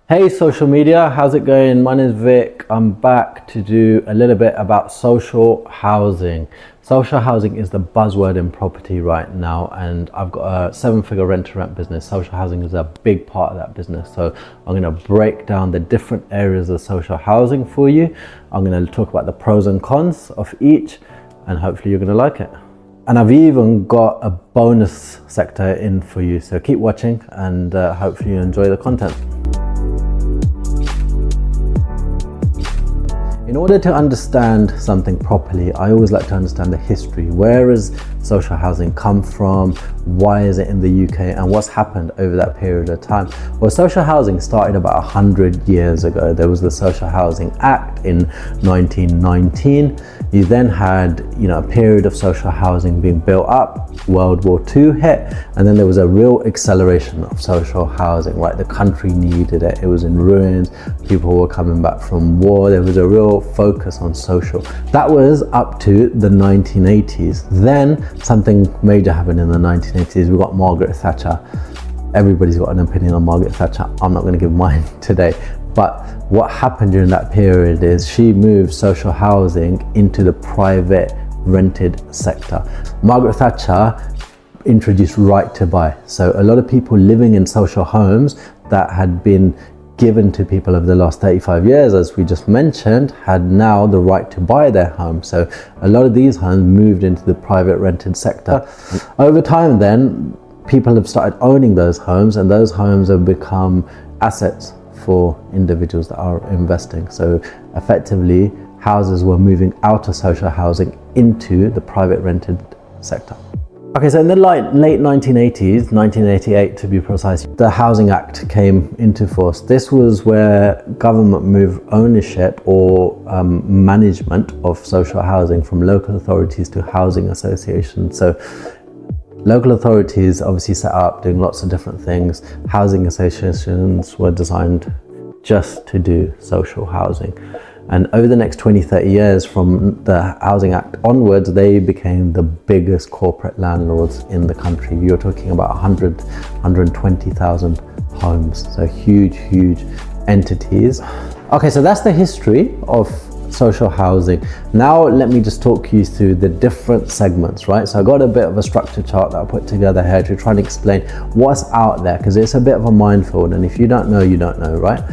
Hey social media, how's it going? My name is Vic. I'm back to do a little bit about social housing. Social housing is the buzzword in property right now, and I've got a 7-figure rent-to-rent business. Social housing is a big part of that business. So I'm going to break down the different areas of social housing for you. I'm going to talk about the pros and cons of each, and hopefully you're going to like it. And I've even got a bonus sector in for you. So keep watching and hopefully you enjoy the content. In order to understand something properly, I always like to understand the history. Where has social housing come from? Why is it in the UK? And what's happened over that period of time? Well, social housing started about 100 years ago. There was the Social Housing Act in 1919. You then had, a period of social housing being built up. World War II hit, and then there was a real acceleration of social housing, right? The country needed it. It was in ruins. People were coming back from war. There was a real focus on social. That was up to the 1980s. Then something major happened in the 1980s. We got Margaret Thatcher. Everybody's got an opinion on Margaret Thatcher. I'm not going to give mine today. But what happened during that period is she moved social housing into the private rented sector. Margaret Thatcher introduced right to buy. So a lot of people living in social homes that had been given to people over the last 35 years, as we just mentioned, had now the right to buy their home. So a lot of these homes moved into the private rented sector. Over time then, people have started owning those homes, and those homes have become assets for individuals that are investing. So effectively, houses were moving out of social housing into the private rented sector. Okay, so in the late 1980s, 1988 to be precise, the Housing Act came into force. This was where government moved ownership or management of social housing from local authorities to housing associations. So local authorities obviously set up doing lots of different things. Housing associations were designed just to do social housing. And over the next 20-30 years from the Housing Act onwards, they became the biggest corporate landlords in the country. You're talking about 120,000 homes. So huge entities. Okay, so that's the history of social housing. Now let me just talk you through the different segments, right? So I got a bit of a structure chart that I put together here to try and explain what's out there, because it's a bit of a minefield, and if you don't know, you don't know, right?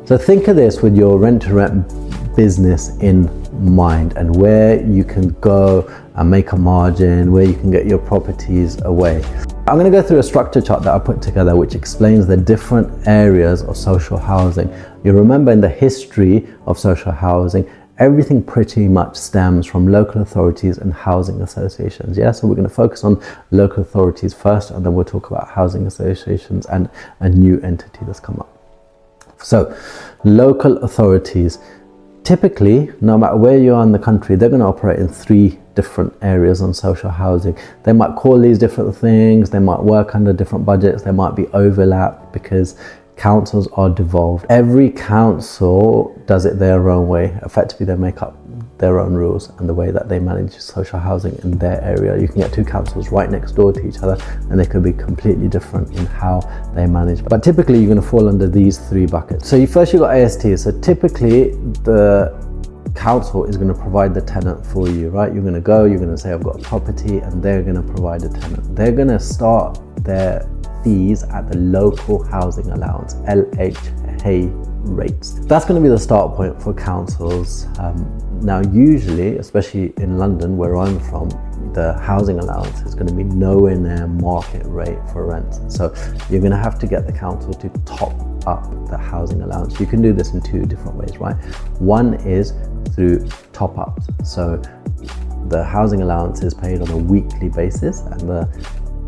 So think of this with your rent-to-rent business in mind, and where you can go and make a margin, where you can get your properties away. I'm going to go through a structure chart that I put together which explains the different areas of social housing. You remember in the history of social housing, everything pretty much stems from local authorities and housing associations. Yeah, so we're going to focus on local authorities first, and then we'll talk about housing associations and a new entity that's come up. So local authorities, typically, no matter where you are in the country, they're going to operate in 3 different areas on social housing. They might call these different things, they might work under different budgets, there might be overlap because councils are devolved. Every council does it their own way. Effectively, they make up their own rules and the way that they manage social housing in their area. You can get 2 councils right next door to each other and they could be completely different in how they manage. But typically you're going to fall under these 3 buckets. So first you've got AST. So typically the council is going to provide the tenant for you, right? You're going to go, you're going to say I've got a property, and they're going to provide a tenant. They're going to start their fees at the local housing allowance, LHA rates. That's going to be the start point for councils. Now usually, especially in London where I'm from, the housing allowance is going to be nowhere near market rate for rent. So you're going to have to get the council to top up the housing allowance. You can do this in 2 different ways, right? One is through top ups. So the housing allowance is paid on a weekly basis, and the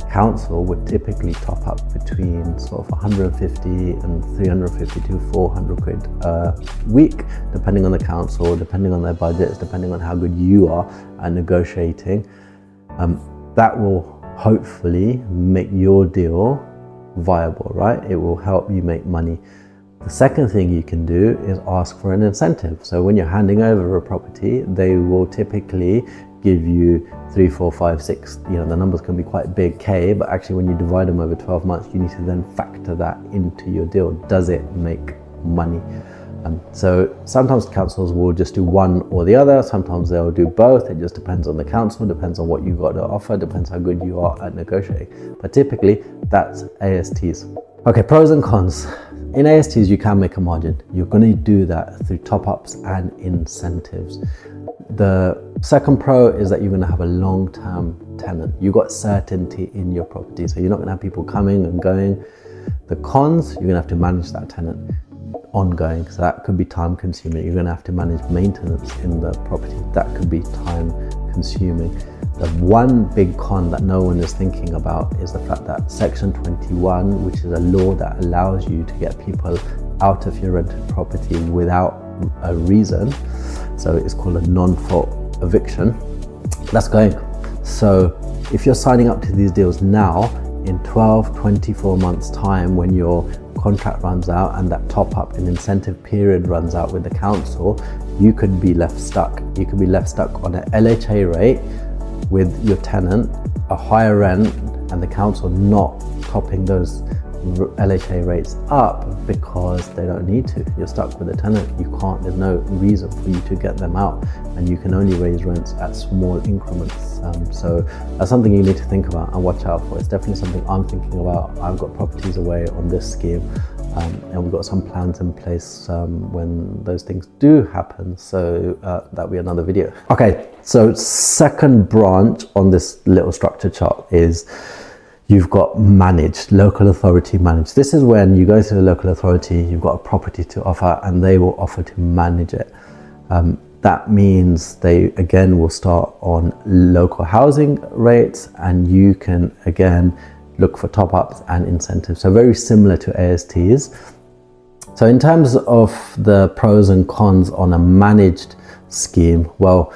council would typically top up between sort of 150 and 350 to 400 quid a week, depending on the council, depending on their budgets, depending on how good you are at negotiating. That will hopefully make your deal viable, right? It will help you make money. The second thing you can do is ask for an incentive. So when you're handing over a property, they will typically give you 3, 4, 5, 6, the numbers can be quite big, K, but actually when you divide them over 12 months, you need to then factor that into your deal. Does it make money. So sometimes councils will just do one or the other, sometimes they'll do both. It just depends on the council, depends on what you got to offer, depends how good you are at negotiating. But typically that's ASTs. Okay, pros and cons. In ASTs you can make a margin. You're going to do that through top-ups and incentives. The second pro is that you're going to have a long-term tenant. You've got certainty in your property, so you're not going to have people coming and going. The cons, you're going to have to manage that tenant ongoing, so that could be time consuming. You're going to have to manage maintenance in the property. That could be time consuming. The one big con that no one is thinking about is the fact that Section 21, which is a law that allows you to get people out of your rented property without a reason, so it's called a non-fault eviction, that's going. So if you're signing up to these deals now, in 12-24 months time, when your contract runs out and that top up and incentive period runs out with the council, you could be left stuck. You could be left stuck on an LHA rate with your tenant, a higher rent, and the council not topping those LHA rates up because they don't need to. You're stuck with a tenant. You can't, there's no reason for you to get them out, and you can only raise rents at small increments. So that's something you need to think about and watch out for. It's definitely something I'm thinking about. I've got properties away on this scheme, and we've got some plans in place when those things do happen. So that'll be another video. Okay, so second branch on this little structure chart is you've got managed, local authority managed. This is when you go to the local authority, you've got a property to offer, and they will offer to manage it. That means they again will start on local housing rates, and you can again look for top-ups and incentives. So very similar to ASTs. So in terms of the pros and cons on a managed scheme, well,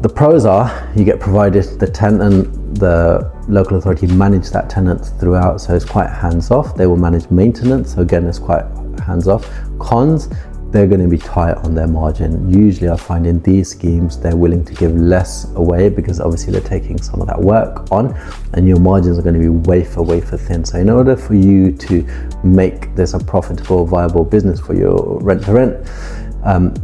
the pros are you get provided the tenant, the local authority manage that tenant throughout, so it's quite hands-off. They will manage maintenance, so again it's quite hands-off. Cons, they're going to be tight on their margin. Usually I find in these schemes they're willing to give less away because obviously they're taking some of that work on, and your margins are going to be wafer thin. So in order for you to make this a profitable, viable business for your rent to rent,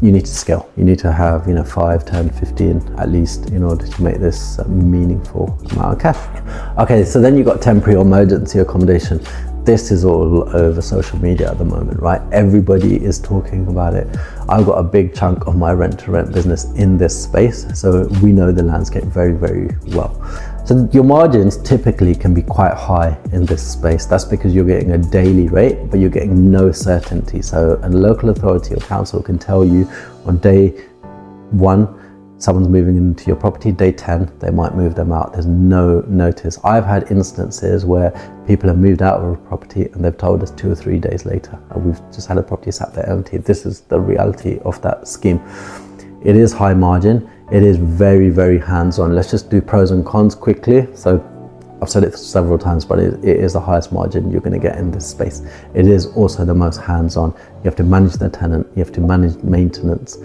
you need to scale. You need to have 5, 10, 15 at least in order to make this a meaningful amount of cash. Okay, so then you've got temporary or emergency accommodation. This is all over social media at the moment, right? Everybody is talking about it. I've got a big chunk of my rent to rent business in this space, so we know the landscape very well. So your margins typically can be quite high in this space. That's because you're getting a daily rate, but you're getting no certainty. So a local authority or council can tell you on day 1, someone's moving into your property. Day 10, they might move them out. There's no notice. I've had instances where people have moved out of a property and they've told us 2 or 3 days later, and we've just had a property sat there empty. This is the reality of that scheme. It is high margin. It is very hands-on. Let's just do pros and cons quickly. So I've said it several times, but it is the highest margin you're going to get in this space. It is also the most hands-on. You have to manage the tenant. You have to manage maintenance.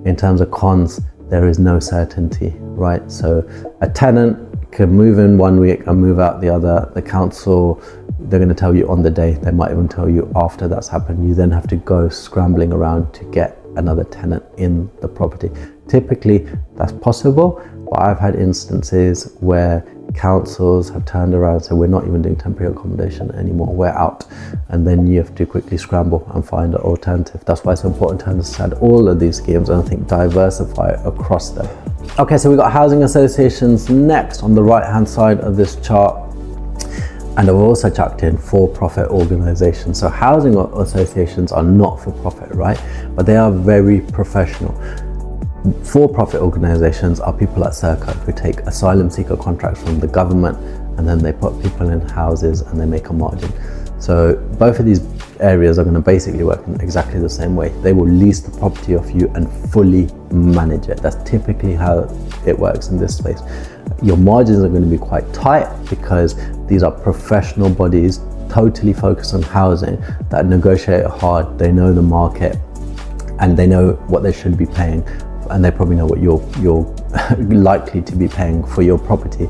In terms of cons, there is no certainty, right? So a tenant can move in 1 week and move out the other. The council, they're going to tell you on the day. They might even tell you after that's happened. You then have to go scrambling around to get another tenant in the property. Typically that's possible, but I've had instances where councils have turned around and said, we're not even doing temporary accommodation anymore, we're out. And then you have to quickly scramble and find an alternative. That's why it's important to understand all of these schemes and I think diversify across them. Okay, so we've got housing associations next on the right hand side of this chart. And I've also chucked in for-profit organizations. So housing associations are not for profit, right? But they are very professional. For-profit organizations are people like Serco who take asylum seeker contracts from the government and then they put people in houses and they make a margin. So both of these areas are going to basically work in exactly the same way. They will lease the property off you and fully manage it. That's typically how it works in this space. Your margins are going to be quite tight because these are professional bodies totally focused on housing that negotiate hard. They know the market and they know what they should be paying, and they probably know what you're likely to be paying for your property.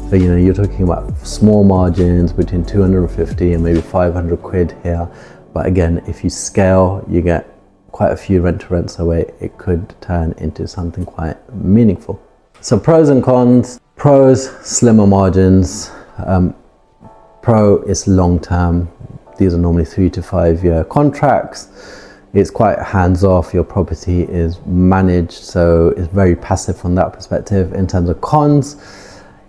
So you're talking about small margins between 250 and maybe 500 quid here, But again, if you scale, you get quite a few rent-to-rents away, it could turn into something quite meaningful. So pros and cons. Pros, slimmer margins. Pro is long-term. These are normally 3 to 5 year contracts. It's quite hands-off. Your property is managed, so it's very passive from that perspective. In terms of cons,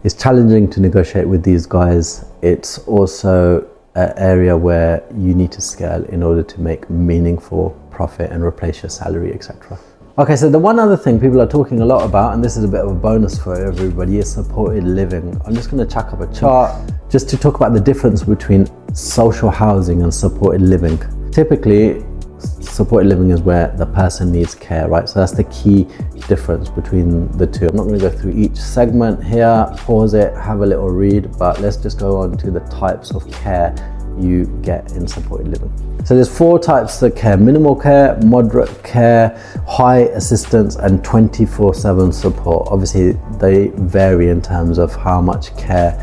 it's challenging to negotiate with these guys. It's also an area where you need to scale in order to make meaningful profit and replace your salary, etc. Okay, so the one other thing people are talking a lot about, and this is a bit of a bonus for everybody, is supported living. I'm just going to chuck up a chart just to talk about the difference between social housing and supported living. Typically, supported living is where the person needs care, right? So that's the key difference between the two. I'm not going to go through each segment here, pause it, have a little read, but let's just go on to the types of care you get in supported living. So there's 4 types of care: minimal care, moderate care, high assistance, and 24/7 support. Obviously they vary in terms of how much care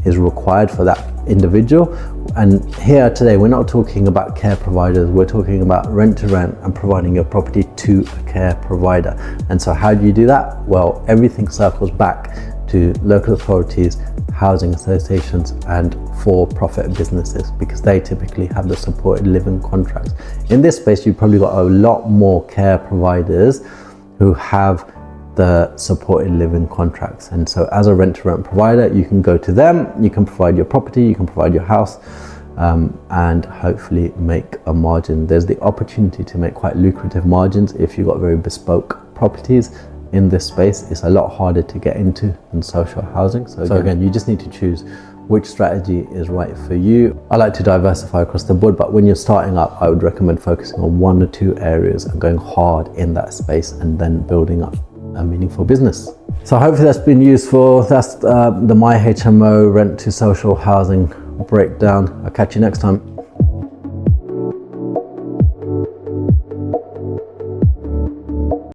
is required for that individual. And here today we're not talking about care providers, we're talking about rent to rent and providing your property to a care provider. And so how do you do that? Well, everything circles back to local authorities, housing associations, and for-profit businesses, because they typically have the supported living contracts. In this space, you've probably got a lot more care providers who have the supported living contracts. And so as a rent-to-rent provider, you can go to them, you can provide your property, you can provide your house, and hopefully make a margin. There's the opportunity to make quite lucrative margins if you've got very bespoke properties. In this space, it's a lot harder to get into than social housing. So again, you just need to choose which strategy is right for you. I like to diversify across the board, but when you're starting up, I would recommend focusing on 1 or 2 areas and going hard in that space and then building up a meaningful business. So hopefully that's been useful. That's the My HMO rent to social housing breakdown. I'll catch you next time.